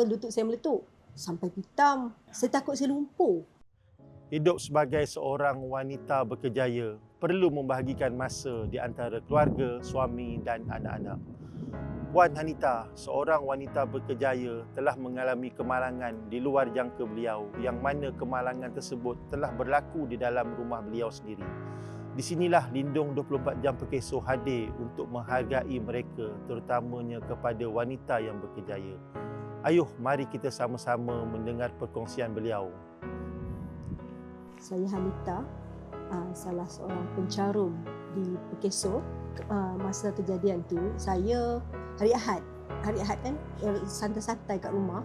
lutut saya meletup. Sampai hitam. Saya takut saya lumpuh. Hidup sebagai seorang wanita berkejaya perlu membahagikan masa di antara keluarga, suami dan anak-anak. Puan Hanita, seorang wanita berkejaya, telah mengalami kemalangan di luar jangka beliau yang mana kemalangan tersebut telah berlaku di dalam rumah beliau sendiri. Di sinilah Lindung 24 Jam Perkeso hadir untuk menghargai mereka, terutamanya kepada wanita yang berkejaya. Ayuh, mari kita sama-sama mendengar perkongsian beliau. Saya Hanita, salah seorang pencarum di Perkeso. Masa kejadian tu, saya hari Ahad kan, santai-santai kat rumah.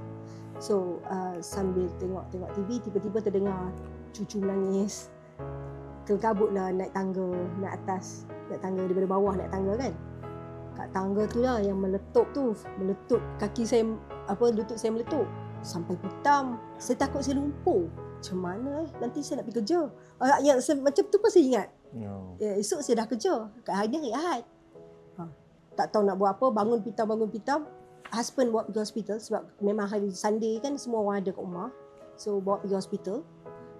So sambil tengok TV, tiba-tiba terdengar cucu menangis. Kelkabutlah naik tangga, naik atas, naik tangga daripada bawah naik tangga kan. Kat tangga tu lah yang meletup kaki saya, lutut saya meletup. Sampai hitam. Saya takut saya lumpuh. Macam mana nanti saya nak pergi kerja. Macam tu pun saya ingat. Esok saya dah kerja. Kat hari Ahad. Tak tahu nak buat apa. Bangun pitam. Husband bawa pergi hospital. Sebab memang hari Sunday kan semua orang ada kat rumah. So bawa pergi hospital.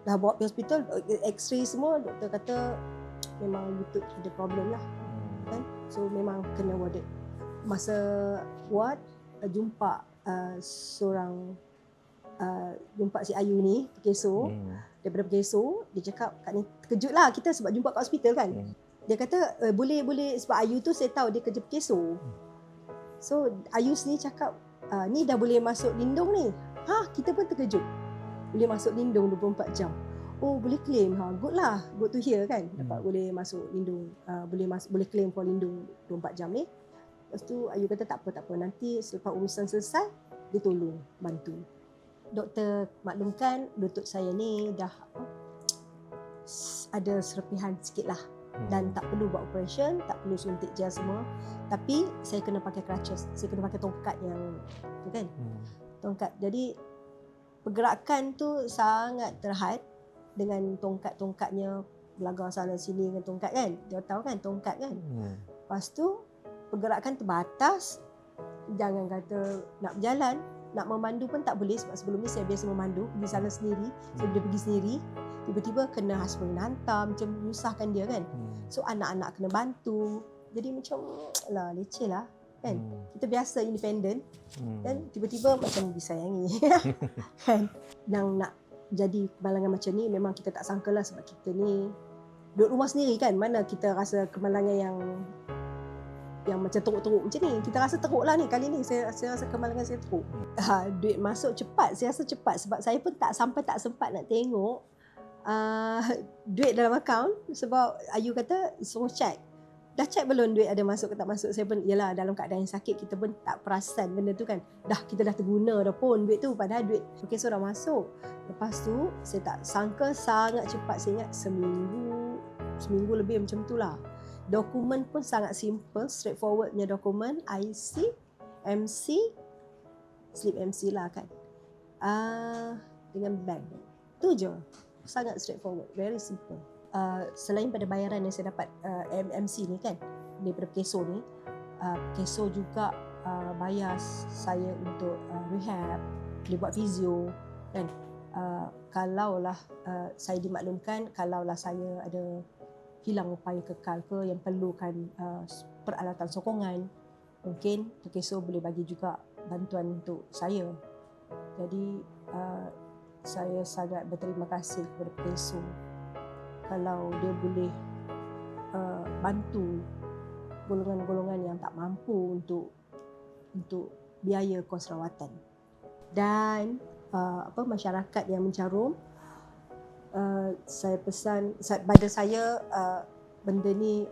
Dah bawa pergi hospital. X-ray semua. Doktor kata memang lutut ada problem lah. Kan? So memang kena warded. Masa ward jumpa jumpa si Ayu ni Perkeso, daripada Perkeso. Dia cakap, Kak ni terkejut lah kita sebab jumpa kat hospital kan. Dia kata boleh sebab Ayu tu saya tahu dia kerja Perkeso. So Ayu ni cakap ni dah boleh masuk Lindung ni. Kita pun terkejut, boleh masuk Lindung 24 jam. Oh boleh claim, good lah, good to hear kan. Dapat boleh masuk Lindung, boleh claim for Lindung 24 jam ni. Lepas tu Ayu kata tak apa, nanti selepas urusan selesai dia tolong bantu. Doktor maklumkan lutut saya ni dah ada serpihan sikit lah. Dan tak perlu buat operation, tak perlu suntik gel semua. Tapi saya kena pakai crutches, saya kena pakai tongkat yang tu kan. Tongkat. Jadi pergerakan tu sangat terhad dengan tongkat-tongkatnya belagar sana sini dengan tongkat kan. Dia tahu kan tongkat kan. Lepas tu pergerakan terbatas. Jangan kata nak berjalan, nak memandu pun tak boleh sebab sebelum ni saya biasa memandu, pergi sana sendiri, saya boleh pergi sendiri. Tiba-tiba kena husband hantar, macam menyusahkan dia kan. So anak-anak kena bantu. Jadi macam leceh lah kan. Kita biasa independent dan tiba-tiba macam disayangi kan. Yang nak jadi kemalangan macam ni memang kita tak sangka lah sebab kita ni duduk rumah sendiri kan. Mana kita rasa kemalangan yang macam teruk-teruk macam ni. Kita rasa teruk lah ni. Kali ni saya rasa kemalangan saya teruk. Duit masuk cepat. Saya rasa cepat sebab saya pun tak sempat nak tengok duit dalam akaun. Sebab Ayu kata suruh check. Dah check belum duit ada masuk ke tak masuk. Saya pun yelah dalam keadaan yang sakit kita pun tak perasan benda tu kan. Kita dah terguna dah pun duit tu. Padahal duit Perkeso dah masuk. Lepas tu saya tak sangka sangat cepat. Saya ingat seminggu lebih macam tu lah. Dokumen pun sangat simple, straightforwardnya dokumen, IC, MC, slip MC lah kan. Dengan bank. Tu je. Sangat straightforward, very simple. Selain pada bayaran yang saya dapat MC ni kan, daripada Perkeso ni, Perkeso juga bayar saya untuk rehab, dia buat fizio kan. Kalaulah saya dimaklumkan, kalaulah saya ada hilang upaya kekal ke yang perlukan peralatan sokongan, mungkin Perkeso boleh bagi juga bantuan untuk saya. Jadi saya sangat berterima kasih kepada Perkeso kalau dia boleh bantu golongan-golongan yang tak mampu untuk biaya kos rawatan. Dan masyarakat yang mencarum, saya pesan pada saya benda ni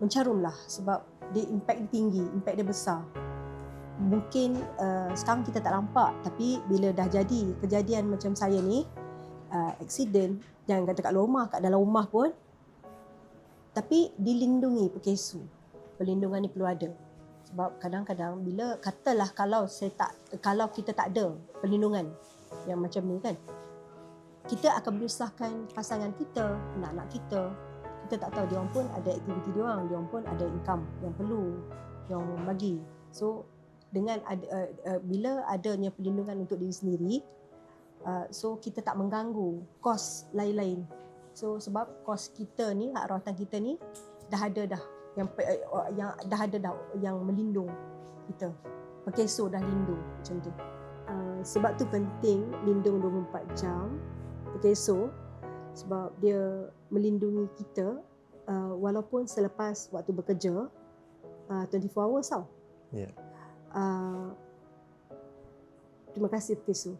mencarumlah sebab dia impact dia tinggi, impact dia besar. Mungkin sekarang kita tak nampak, tapi bila dah jadi kejadian macam saya ni, accident, jangan kata kat luar rumah, kat dalam rumah pun, tapi dilindungi Perkeso. Perlindungan ni perlu ada. Sebab kadang-kadang bila katalah kalau kita tak ada perlindungan yang macam ni kan, kita akan menyusahkan pasangan kita, anak-anak kita. Kita tak tahu, diorang pun ada aktiviti diorang pun ada income yang perlu diorang bagi. So dengan bila adanya perlindungan untuk diri sendiri, so kita tak mengganggu kos lain-lain. So sebab kos kita ni, hak rawatan kita ni dah ada dah yang melindung kita. Pekeso dah lindung macam tu. Sebab tu penting lindung 24 jam Pekeso, sebab dia melindungi kita walaupun selepas waktu bekerja 24 hours tau. Ya. Terima kasih Pekeso.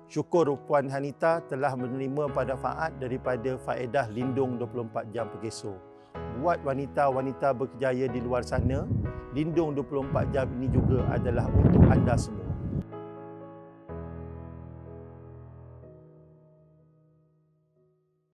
Syukur Puan Hanita telah menerima manfaat daripada faedah lindung 24 jam Pekeso. Buat wanita-wanita berkejaya di luar sana, lindung 24 jam ini juga adalah untuk anda semua.